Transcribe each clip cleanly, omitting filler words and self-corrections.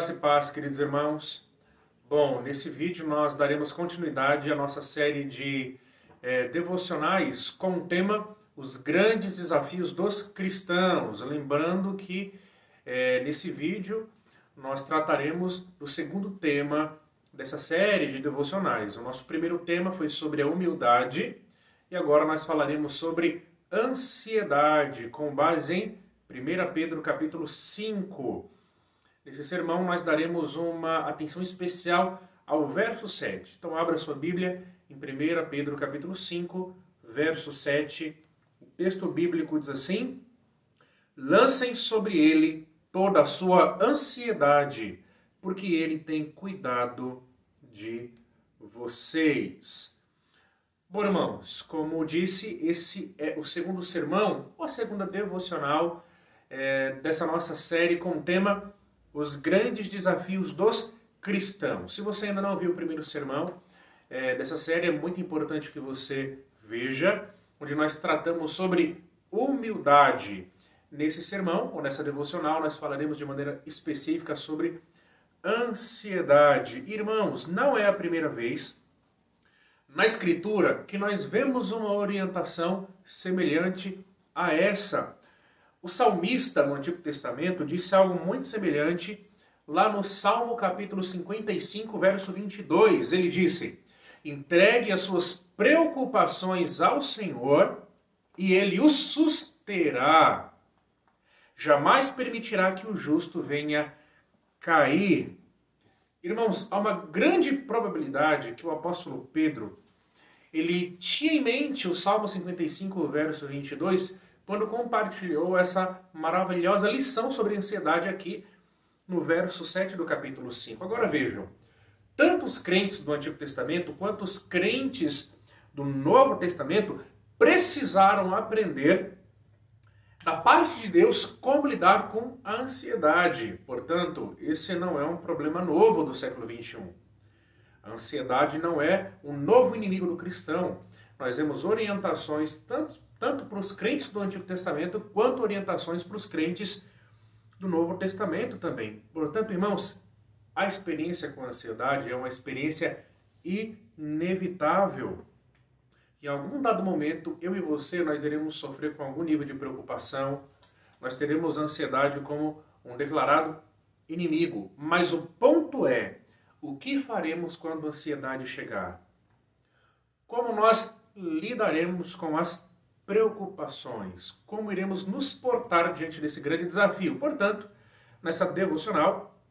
Graça e paz, queridos irmãos. Bom, nesse vídeo nós daremos continuidade à nossa série de devocionais com o tema Os Grandes Desafios dos Cristãos. Lembrando que nesse vídeo nós trataremos do segundo tema dessa série de devocionais. O nosso primeiro tema foi sobre a humildade e agora nós falaremos sobre ansiedade com base em 1 Pedro capítulo 5. Nesse sermão nós daremos uma atenção especial ao verso 7. Então abra sua Bíblia em 1 Pedro capítulo 5, verso 7. O texto bíblico diz assim: lancem sobre ele toda a sua ansiedade, porque ele tem cuidado de vocês. Bom, irmãos, como disse, esse é o segundo sermão, ou a segunda devocional dessa nossa série com o tema Os Grandes Desafios dos Cristãos. Se você ainda não viu o primeiro sermão dessa série, é muito importante que você veja, onde nós tratamos sobre humildade. Nesse sermão, ou nessa devocional, nós falaremos de maneira específica sobre ansiedade. Irmãos, não é a primeira vez na Escritura que nós vemos uma orientação semelhante a essa. O salmista no Antigo Testamento disse algo muito semelhante lá no Salmo capítulo 55, verso 22. Ele disse: entregue as suas preocupações ao Senhor e Ele os susterá. Jamais permitirá que o justo venha cair. Irmãos, há uma grande probabilidade que o apóstolo Pedro ele tinha em mente o Salmo 55, verso 22, quando compartilhou essa maravilhosa lição sobre ansiedade aqui no verso 7 do capítulo 5. Agora vejam, tanto os crentes do Antigo Testamento quanto os crentes do Novo Testamento precisaram aprender da parte de Deus como lidar com a ansiedade. Portanto, esse não é um problema novo do século XXI. A ansiedade não é um novo inimigo do cristão. Nós vemos orientações tanto para os crentes do Antigo Testamento, quanto orientações para os crentes do Novo Testamento também. Portanto, irmãos, a experiência com a ansiedade é uma experiência inevitável. Em algum dado momento, eu e você, nós iremos sofrer com algum nível de preocupação, nós teremos ansiedade como um declarado inimigo. Mas o ponto é, o que faremos quando a ansiedade chegar? Como nós lidaremos com as preocupações? Como iremos nos portar diante desse grande desafio? Portanto, nessa devocional,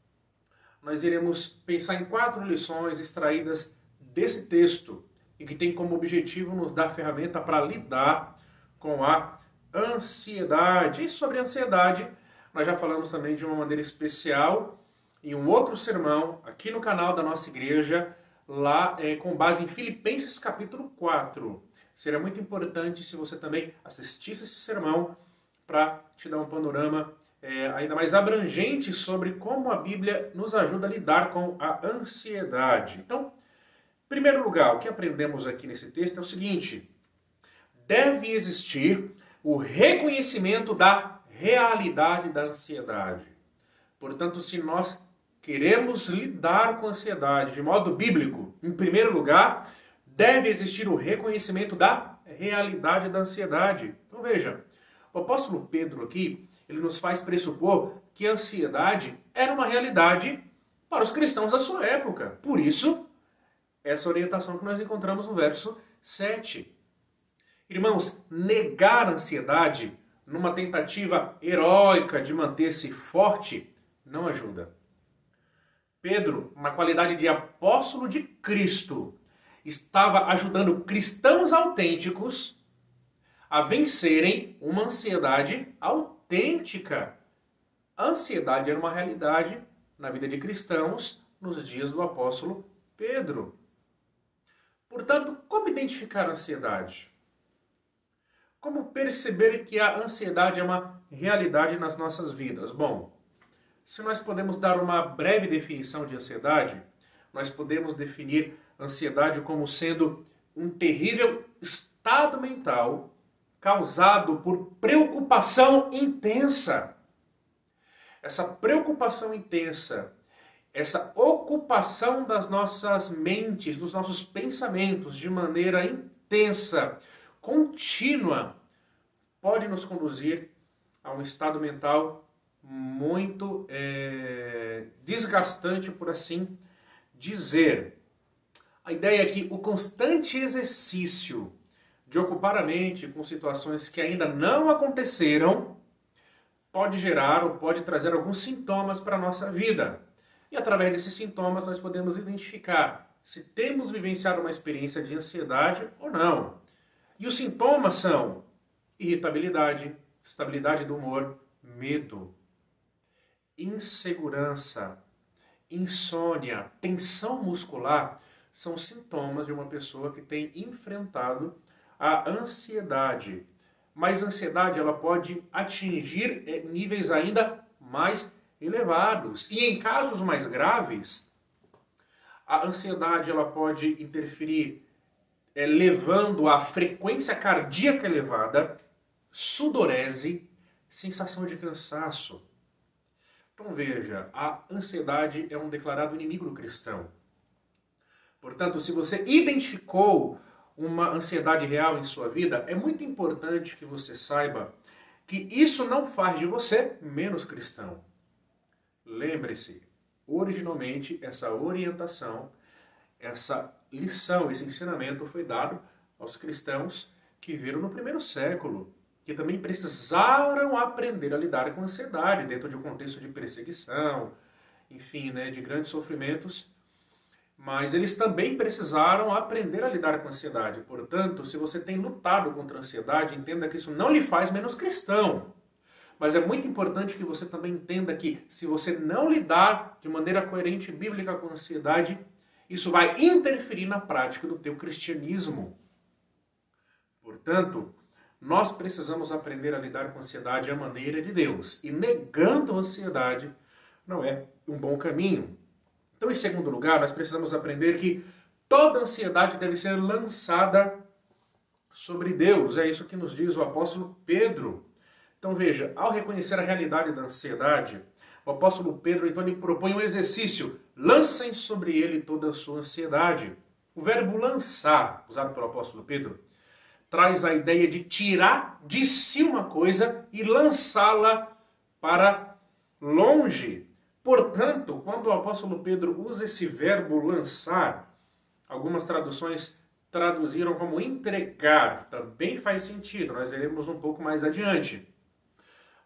nós iremos pensar em 4 lições extraídas desse texto e que tem como objetivo nos dar ferramenta para lidar com a ansiedade. E sobre ansiedade, nós já falamos também de uma maneira especial em um outro sermão aqui no canal da nossa igreja, lá com base em Filipenses capítulo 4. Seria muito importante se você também assistisse esse sermão para te dar um panorama ainda mais abrangente sobre como a Bíblia nos ajuda a lidar com a ansiedade. Então, em primeiro lugar, o que aprendemos aqui nesse texto é o seguinte: deve existir o reconhecimento da realidade da ansiedade. Portanto, se nós queremos lidar com a ansiedade de modo bíblico, em primeiro lugar, deve existir o reconhecimento da realidade da ansiedade. Então veja, o apóstolo Pedro aqui, ele nos faz pressupor que a ansiedade era uma realidade para os cristãos da sua época. Por isso, essa orientação que nós encontramos no verso 7. Irmãos, negar a ansiedade numa tentativa heróica de manter-se forte não ajuda. Pedro, na qualidade de apóstolo de Cristo, estava ajudando cristãos autênticos a vencerem uma ansiedade autêntica. A ansiedade era uma realidade na vida de cristãos nos dias do apóstolo Pedro. Portanto, como identificar a ansiedade? Como perceber que a ansiedade é uma realidade nas nossas vidas? Bom, se nós podemos dar uma breve definição de ansiedade, nós podemos definir ansiedade como sendo um terrível estado mental causado por preocupação intensa. Essa preocupação intensa, essa ocupação das nossas mentes, dos nossos pensamentos de maneira intensa, contínua, pode nos conduzir a um estado mental muito desgastante, por assim dizer. A ideia é que o constante exercício de ocupar a mente com situações que ainda não aconteceram pode gerar ou pode trazer alguns sintomas para a nossa vida. E através desses sintomas nós podemos identificar se temos vivenciado uma experiência de ansiedade ou não. E os sintomas são irritabilidade, instabilidade do humor, medo, insegurança, insônia, tensão muscular. São sintomas de uma pessoa que tem enfrentado a ansiedade. Mas a ansiedade ela pode atingir níveis ainda mais elevados. E em casos mais graves, a ansiedade ela pode interferir levando a frequência cardíaca elevada, sudorese, sensação de cansaço. Então veja, a ansiedade é um declarado inimigo do cristão. Portanto, se você identificou uma ansiedade real em sua vida, é muito importante que você saiba que isso não faz de você menos cristão. Lembre-se, originalmente essa orientação, essa lição, esse ensinamento foi dado aos cristãos que viram no primeiro século, que também precisaram aprender a lidar com a ansiedade dentro de um contexto de perseguição, enfim, de grandes sofrimentos. Mas eles também precisaram aprender a lidar com a ansiedade. Portanto, se você tem lutado contra a ansiedade, entenda que isso não lhe faz menos cristão. Mas é muito importante que você também entenda que se você não lidar de maneira coerente e bíblica com a ansiedade, isso vai interferir na prática do teu cristianismo. Portanto, nós precisamos aprender a lidar com a ansiedade à maneira de Deus. E negando a ansiedade não é um bom caminho. Então, em segundo lugar, nós precisamos aprender que toda ansiedade deve ser lançada sobre Deus. É isso que nos diz o apóstolo Pedro. Então, veja, ao reconhecer a realidade da ansiedade, o apóstolo Pedro, então, ele propõe um exercício. Lancem sobre ele toda a sua ansiedade. O verbo lançar, usado pelo apóstolo Pedro, traz a ideia de tirar de si uma coisa e lançá-la para longe. Portanto, quando o apóstolo Pedro usa esse verbo lançar, algumas traduções traduziram como entregar. Também faz sentido, nós veremos um pouco mais adiante.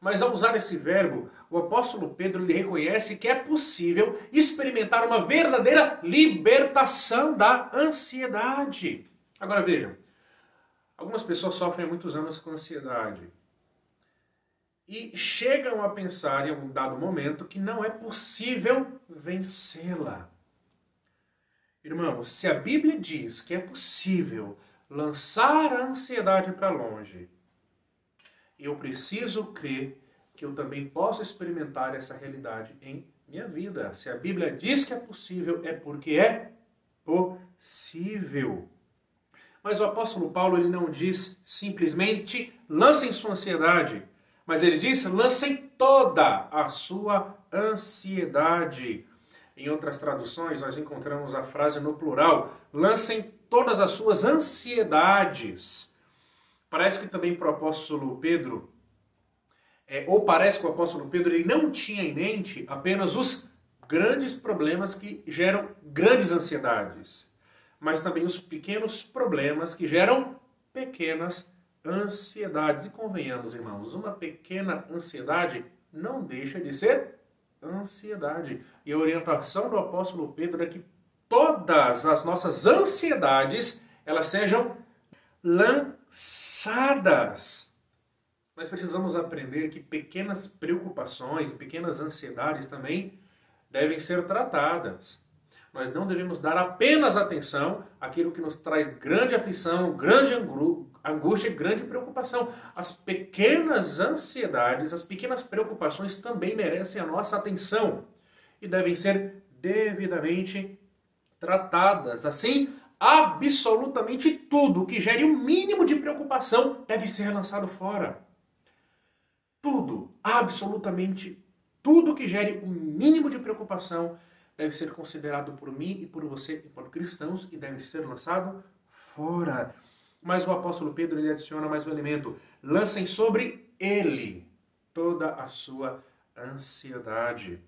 Mas ao usar esse verbo, o apóstolo Pedro lhe reconhece que é possível experimentar uma verdadeira libertação da ansiedade. Agora vejam, algumas pessoas sofrem há muitos anos com ansiedade. E chegam a pensar em um dado momento que não é possível vencê-la. Irmãos, se a Bíblia diz que é possível lançar a ansiedade para longe, eu preciso crer que eu também posso experimentar essa realidade em minha vida. Se a Bíblia diz que é possível, é porque é possível. Mas o apóstolo Paulo ele não diz simplesmente lancem sua ansiedade, mas ele diz lancem toda a sua ansiedade. Em outras traduções nós encontramos a frase no plural, lancem todas as suas ansiedades. Parece que também para o apóstolo Pedro, parece que o apóstolo Pedro ele não tinha em mente apenas os grandes problemas que geram grandes ansiedades, mas também os pequenos problemas que geram pequenas ansiedades. E convenhamos, irmãos, uma pequena ansiedade não deixa de ser ansiedade. E a orientação do apóstolo Pedro é que todas as nossas ansiedades, elas sejam lançadas. Nós precisamos aprender que pequenas preocupações, pequenas ansiedades também devem ser tratadas. Nós não devemos dar apenas atenção àquilo que nos traz grande aflição, grande angústia e grande preocupação. As pequenas ansiedades, as pequenas preocupações também merecem a nossa atenção e devem ser devidamente tratadas. Assim, absolutamente tudo que gere um mínimo de preocupação deve ser lançado fora. Tudo, absolutamente tudo que gere um mínimo de preocupação deve ser considerado por mim e por você enquanto cristãos e deve ser lançado fora. Mas o apóstolo Pedro ele adiciona mais um elemento. Lancem sobre ele toda a sua ansiedade.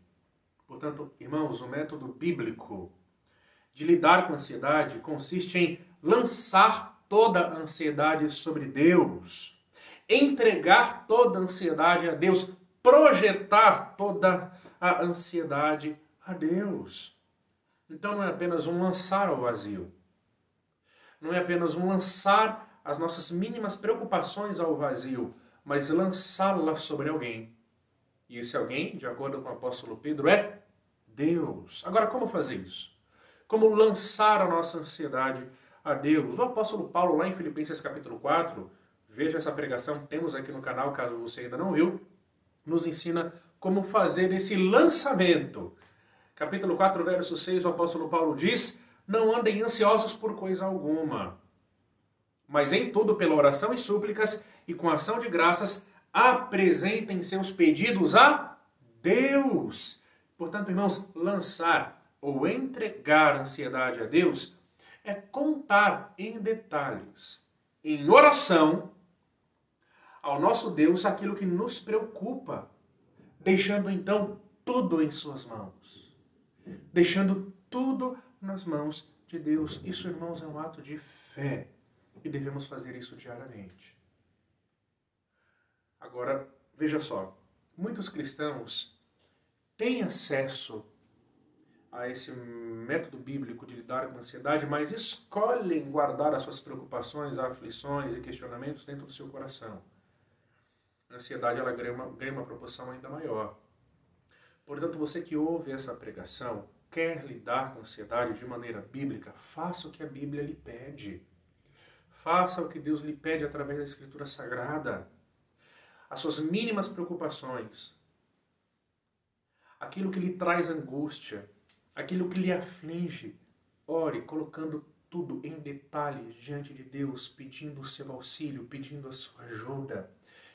Portanto, irmãos, o método bíblico de lidar com a ansiedade consiste em lançar toda a ansiedade sobre Deus, entregar toda a ansiedade a Deus, projetar toda a ansiedade a Deus. Então não é apenas um lançar ao vazio, não é apenas um lançar as nossas mínimas preocupações ao vazio, mas lançá-las sobre alguém. E esse alguém, de acordo com o apóstolo Pedro, é Deus. Agora, como fazer isso? Como lançar a nossa ansiedade a Deus? O apóstolo Paulo, lá em Filipenses capítulo 4, veja essa pregação que temos aqui no canal, caso você ainda não viu, nos ensina como fazer esse lançamento. Capítulo 4, verso 6, o apóstolo Paulo diz: não andem ansiosos por coisa alguma, mas em tudo pela oração e súplicas e com ação de graças apresentem seus pedidos a Deus. Portanto, irmãos, lançar ou entregar a ansiedade a Deus é contar em detalhes, em oração, ao nosso Deus aquilo que nos preocupa, deixando então tudo em suas mãos. Deixando tudo nas mãos de Deus. Isso, irmãos, é um ato de fé e devemos fazer isso diariamente. Agora, veja só, muitos cristãos têm acesso a esse método bíblico de lidar com a ansiedade, mas escolhem guardar as suas preocupações, aflições e questionamentos dentro do seu coração. A ansiedade ela ganha uma proporção ainda maior. Portanto, você que ouve essa pregação, quer lidar com a ansiedade de maneira bíblica, faça o que a Bíblia lhe pede. Faça o que Deus lhe pede através da Escritura Sagrada. As suas mínimas preocupações, aquilo que lhe traz angústia, aquilo que lhe aflige, ore colocando tudo em detalhes diante de Deus, pedindo o seu auxílio, pedindo a sua ajuda.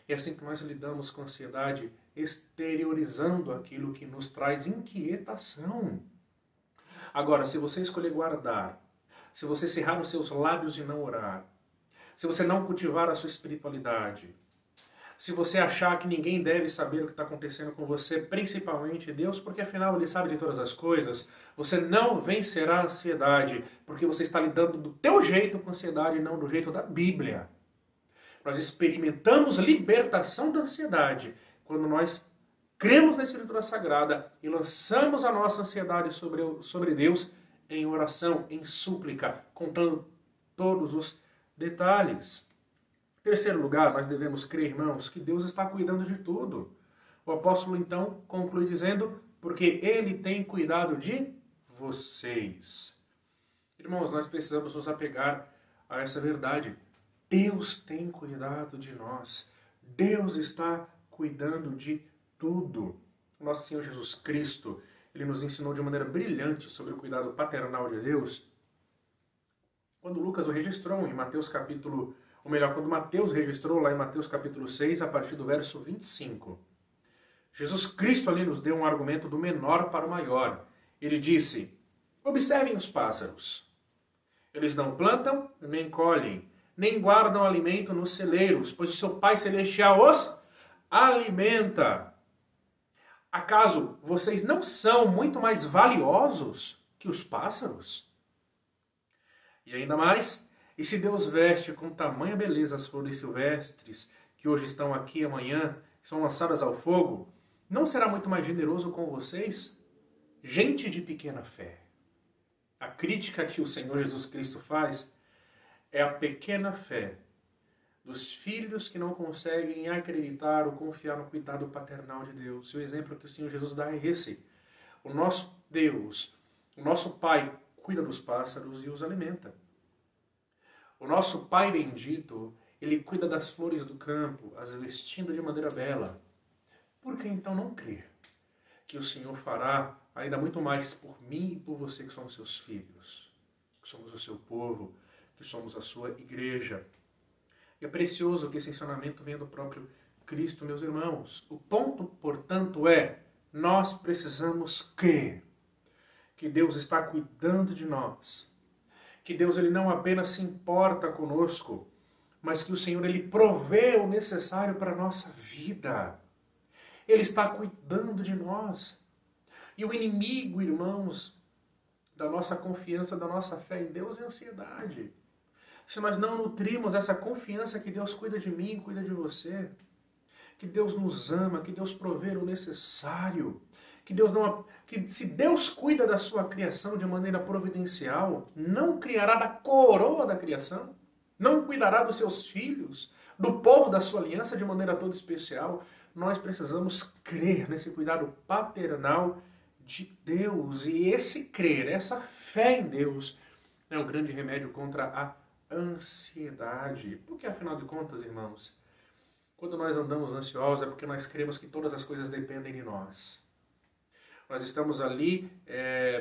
É assim que nós lidamos com a ansiedade, exteriorizando aquilo que nos traz inquietação. Agora, se você escolher guardar, se você cerrar os seus lábios e não orar, se você não cultivar a sua espiritualidade, se você achar que ninguém deve saber o que está acontecendo com você, principalmente Deus, porque afinal Ele sabe de todas as coisas, você não vencerá a ansiedade, porque você está lidando do teu jeito com a ansiedade e não do jeito da Bíblia. Nós experimentamos libertação da ansiedade quando nós cremos na Escritura Sagrada e lançamos a nossa ansiedade sobre Deus em oração, em súplica, contando todos os detalhes. Em terceiro lugar, nós devemos crer, irmãos, que Deus está cuidando de tudo. O apóstolo, então, conclui dizendo, porque Ele tem cuidado de vocês. Irmãos, nós precisamos nos apegar a essa verdade. Deus tem cuidado de nós. Deus está cuidando de tudo. O nosso Senhor Jesus Cristo, Ele nos ensinou de maneira brilhante sobre o cuidado paternal de Deus. Quando Lucas o registrou em Mateus capítulo... Ou melhor, quando Mateus registrou lá em Mateus capítulo 6, a partir do verso 25. Jesus Cristo ali nos deu um argumento do menor para o maior. Ele disse, observem os pássaros. Eles não plantam, nem colhem, nem guardam alimento nos celeiros, pois o seu Pai Celestial os alimenta. Acaso vocês não são muito mais valiosos que os pássaros? E ainda mais... E se Deus veste com tamanha beleza as flores silvestres, que hoje estão aqui e amanhã, são lançadas ao fogo, não será muito mais generoso com vocês? Gente de pequena fé. A crítica que o Senhor Jesus Cristo faz é a pequena fé dos filhos que não conseguem acreditar ou confiar no cuidado paternal de Deus. E o exemplo que o Senhor Jesus dá é esse. O nosso Deus, o nosso Pai, cuida dos pássaros e os alimenta. O nosso Pai bendito, Ele cuida das flores do campo, as vestindo de maneira bela. Por que então não crer que o Senhor fará ainda muito mais por mim e por você que somos seus filhos, que somos o seu povo, que somos a sua igreja? E é precioso que esse ensinamento venha do próprio Cristo, meus irmãos. O ponto, portanto, é, nós precisamos crer que Deus está cuidando de nós, que Deus ele não apenas se importa conosco, mas que o Senhor ele provê o necessário para a nossa vida. Ele está cuidando de nós. E o inimigo, irmãos, da nossa confiança, da nossa fé em Deus é a ansiedade. Se nós não nutrimos essa confiança que Deus cuida de mim, cuida de você, que Deus nos ama, que Deus provê o necessário, que se Deus cuida da sua criação de maneira providencial, não criará da coroa da criação, não cuidará dos seus filhos, do povo da sua aliança de maneira toda especial. Nós precisamos crer nesse cuidado paternal de Deus. E esse crer, essa fé em Deus, é o grande remédio contra a ansiedade. Porque, afinal de contas, irmãos, quando nós andamos ansiosos é porque nós cremos que todas as coisas dependem de nós. Nós estamos ali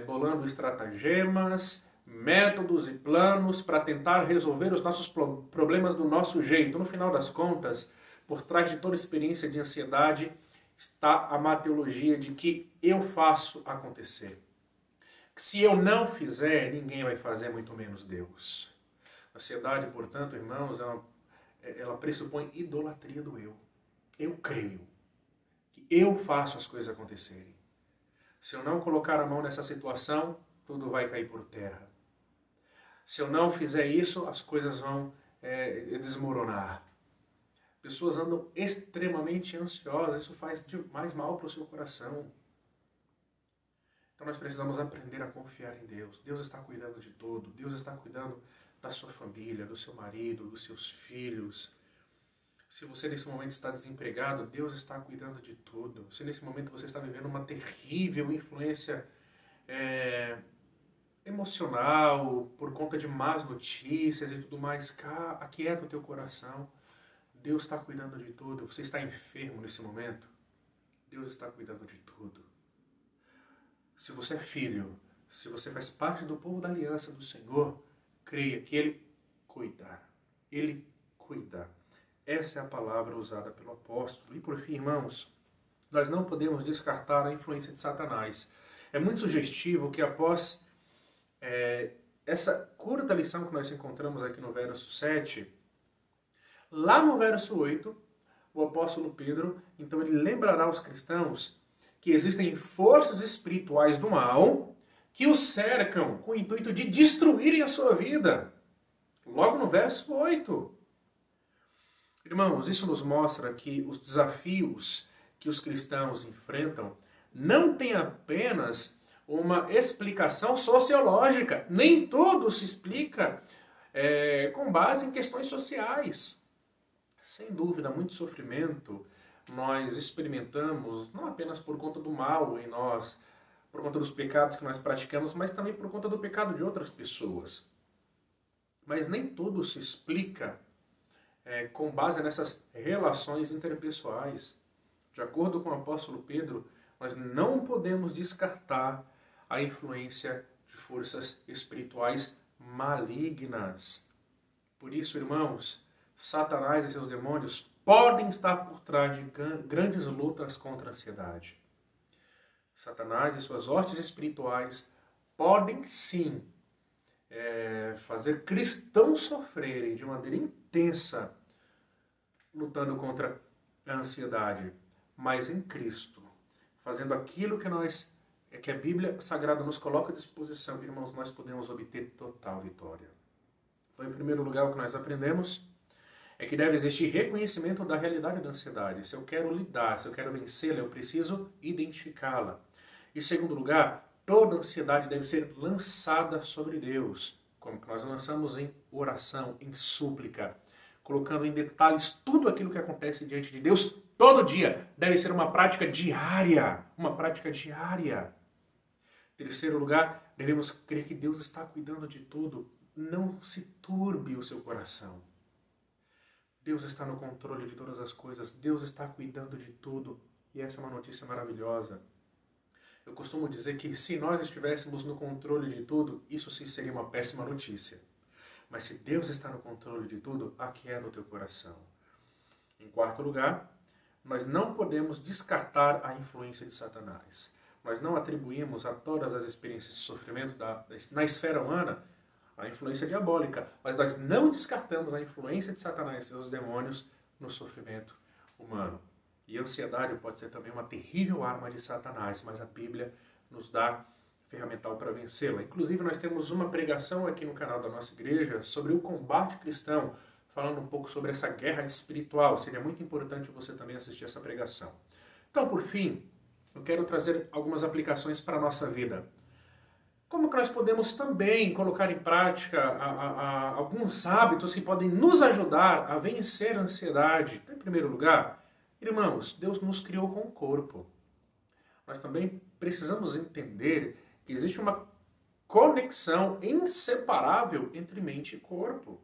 bolando estratagemas, métodos e planos para tentar resolver os nossos problemas do nosso jeito. No final das contas, por trás de toda experiência de ansiedade, está a má teologia de que eu faço acontecer. Se eu não fizer, ninguém vai fazer, muito menos Deus. A ansiedade, portanto, irmãos, ela pressupõe idolatria do eu. Eu creio que eu faço as coisas acontecerem. Se eu não colocar a mão nessa situação, tudo vai cair por terra. Se eu não fizer isso, as coisas vão desmoronar. Pessoas andam extremamente ansiosas, isso faz mais mal para o seu coração. Então nós precisamos aprender a confiar em Deus. Deus está cuidando de tudo. Deus está cuidando da sua família, do seu marido, dos seus filhos. Se você nesse momento está desempregado, Deus está cuidando de tudo. Se nesse momento você está vivendo uma terrível influência emocional, por conta de más notícias e tudo mais, aquieta o teu coração. Deus está cuidando de tudo. Você está enfermo nesse momento, Deus está cuidando de tudo. Se você é filho, se você faz parte do povo da aliança do Senhor, creia que Ele cuida. Ele cuida. Essa é a palavra usada pelo apóstolo. E por fim, irmãos, nós não podemos descartar a influência de Satanás. É muito sugestivo que após essa curta lição que nós encontramos aqui no verso 7, lá no verso 8, o apóstolo Pedro, então ele lembrará aos cristãos que existem forças espirituais do mal que os cercam com o intuito de destruírem a sua vida. Logo no verso 8. Irmãos, isso nos mostra que os desafios que os cristãos enfrentam não têm apenas uma explicação sociológica. Nem tudo se explica com base em questões sociais. Sem dúvida, muito sofrimento nós experimentamos, não apenas por conta do mal em nós, por conta dos pecados que nós praticamos, mas também por conta do pecado de outras pessoas. Mas nem tudo se explica com base nessas relações interpessoais. De acordo com o apóstolo Pedro, nós não podemos descartar a influência de forças espirituais malignas. Por isso, irmãos, Satanás e seus demônios podem estar por trás de grandes lutas contra a ansiedade. Satanás e suas hostes espirituais podem sim fazer cristãos sofrerem de maneira intensa lutando contra a ansiedade, mas em Cristo, fazendo aquilo que a Bíblia Sagrada nos coloca à disposição, irmãos, nós podemos obter total vitória. Então, em primeiro lugar, o que nós aprendemos é que deve existir reconhecimento da realidade da ansiedade. Se eu quero lidar, se eu quero vencê-la, eu preciso identificá-la. Em segundo lugar, toda ansiedade deve ser lançada sobre Deus, como que nós lançamos em oração, em súplica, colocando em detalhes tudo aquilo que acontece diante de Deus todo dia. Deve ser uma prática diária, uma prática diária. Em terceiro lugar, devemos crer que Deus está cuidando de tudo. Não se turbe o seu coração. Deus está no controle de todas as coisas. Deus está cuidando de tudo. E essa é uma notícia maravilhosa. Eu costumo dizer que se nós estivéssemos no controle de tudo, isso sim seria uma péssima notícia. Mas se Deus está no controle de tudo, aquieta o teu coração. Em quarto lugar, nós não podemos descartar a influência de Satanás. nós não atribuímos a todas as experiências de sofrimento na esfera humana a influência diabólica, mas nós não descartamos a influência de Satanás e seus demônios no sofrimento humano. E a ansiedade pode ser também uma terrível arma de Satanás, mas a Bíblia nos dá ferramental para vencê-la. Inclusive, nós temos uma pregação aqui no canal da nossa igreja sobre o combate cristão, falando um pouco sobre essa guerra espiritual. Seria muito importante você também assistir essa pregação. Então, por fim, eu quero trazer algumas aplicações para a nossa vida. Como que nós podemos também colocar em prática alguns hábitos que podem nos ajudar a vencer a ansiedade? Então, em primeiro lugar, irmãos, Deus nos criou com um corpo. Nós também precisamos entender que existe uma conexão inseparável entre mente e corpo.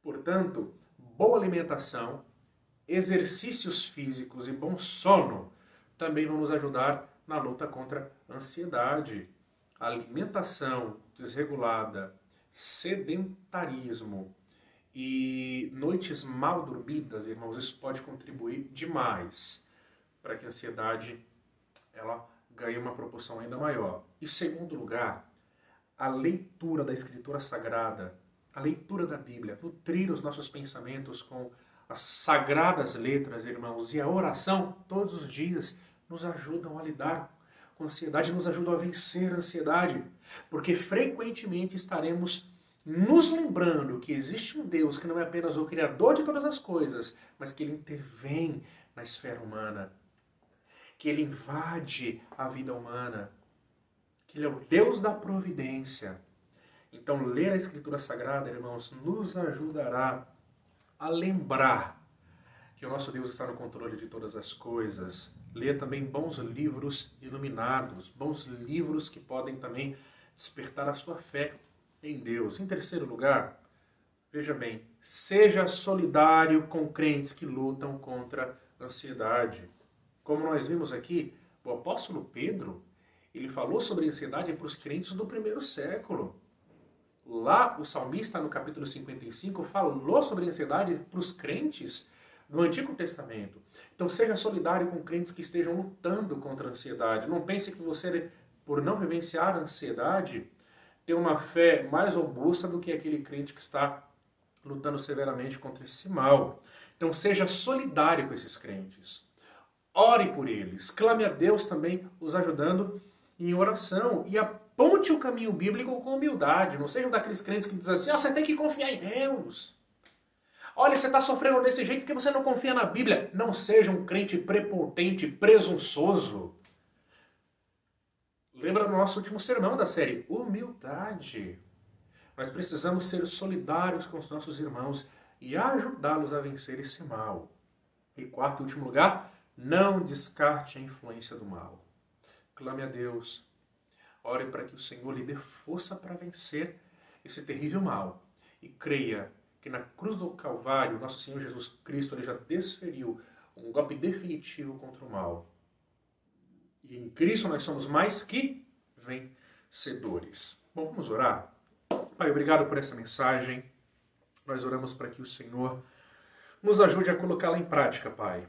Portanto, boa alimentação, exercícios físicos e bom sono também vão nos ajudar na luta contra a ansiedade. A alimentação desregulada, sedentarismo e noites mal dormidas, irmãos, isso pode contribuir demais para que a ansiedade ela ganhe uma proporção ainda maior. E, em segundo lugar, a leitura da Escritura Sagrada, a leitura da Bíblia, nutrir os nossos pensamentos com as sagradas letras, irmãos, e a oração todos os dias nos ajudam a lidar com a ansiedade, nos ajudam a vencer a ansiedade, porque frequentemente estaremos nos lembrando que existe um Deus que não é apenas o Criador de todas as coisas, mas que Ele intervém na esfera humana, que Ele invade a vida humana, que Ele é o Deus da providência. Então, ler a Escritura Sagrada, irmãos, nos ajudará a lembrar que o nosso Deus está no controle de todas as coisas. Ler também bons livros iluminados, bons livros que podem também despertar a sua fé em Deus. Em terceiro lugar, veja bem, seja solidário com crentes que lutam contra a ansiedade. Como nós vimos aqui, o apóstolo Pedro, ele falou sobre a ansiedade para os crentes do primeiro século. Lá, o salmista, no capítulo 55, falou sobre a ansiedade para os crentes no Antigo Testamento. Então, seja solidário com crentes que estejam lutando contra a ansiedade. Não pense que você, por não vivenciar a ansiedade, tem uma fé mais robusta do que aquele crente que está lutando severamente contra esse mal. Então, seja solidário com esses crentes. Ore por eles. Clame a Deus também, os ajudando em oração. E aponte o caminho bíblico com humildade. Não sejam daqueles crentes que dizem assim, você tem que confiar em Deus. Olha, você está sofrendo desse jeito porque você não confia na Bíblia. Não seja um crente prepotente, presunçoso. Lembra do nosso último sermão da série? Humildade. Nós precisamos ser solidários com os nossos irmãos e ajudá-los a vencer esse mal. E quarto e último lugar, não descarte a influência do mal. Clame a Deus. Ore para que o Senhor lhe dê força para vencer esse terrível mal. E creia que na cruz do Calvário, nosso Senhor Jesus Cristo ele já desferiu um golpe definitivo contra o mal. E em Cristo nós somos mais que vencedores. Bom, vamos orar? Pai, obrigado por essa mensagem. Nós oramos para que o Senhor nos ajude a colocá-la em prática, Pai.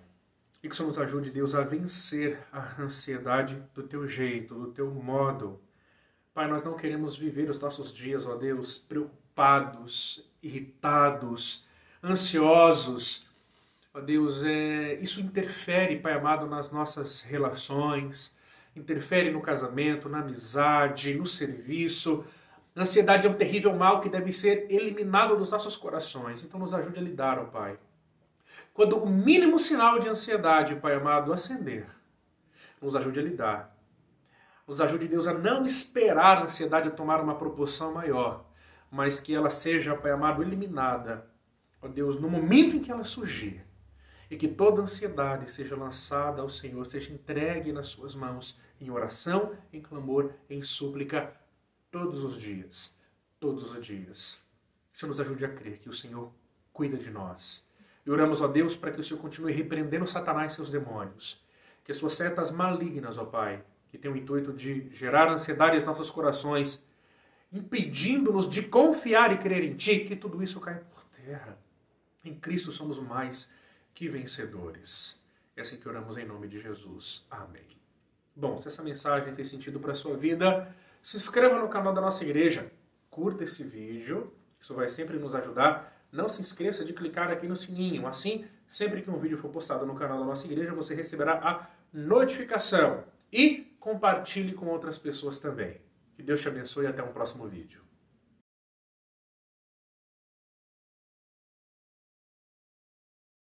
E que o Senhor nos ajude, Deus, a vencer a ansiedade do Teu jeito, do Teu modo. Pai, nós não queremos viver os nossos dias, ó Deus, preocupados, irritados, ansiosos. Ó Deus, isso interfere, Pai amado, nas nossas relações, interfere no casamento, na amizade, no serviço. A ansiedade é um terrível mal que deve ser eliminado dos nossos corações. Então nos ajude a lidar, ó Pai. Quando o mínimo sinal de ansiedade, Pai amado, acender, nos ajude a lidar. Nos ajude, Deus, a não esperar a ansiedade tomar uma proporção maior, mas que ela seja, Pai amado, eliminada, ó Deus, no momento em que ela surgir. E que toda ansiedade seja lançada ao Senhor, seja entregue nas suas mãos, em oração, em clamor, em súplica, todos os dias. Todos os dias. Que o Senhor nos ajude a crer que o Senhor cuida de nós. E oramos, ó Deus, para que o Senhor continue repreendendo Satanás e seus demônios. Que as suas setas malignas, ó Pai, que tem o intuito de gerar ansiedade em nossos corações, impedindo-nos de confiar e crer em Ti, que tudo isso caia por terra. Em Cristo somos mais que vencedores. É assim que oramos em nome de Jesus. Amém. Bom, se essa mensagem fez sentido para a sua vida, se inscreva no canal da nossa igreja, curta esse vídeo, isso vai sempre nos ajudar. Não se esqueça de clicar aqui no sininho, assim, sempre que um vídeo for postado no canal da nossa igreja, você receberá a notificação. E compartilhe com outras pessoas também. Que Deus te abençoe e até um próximo vídeo.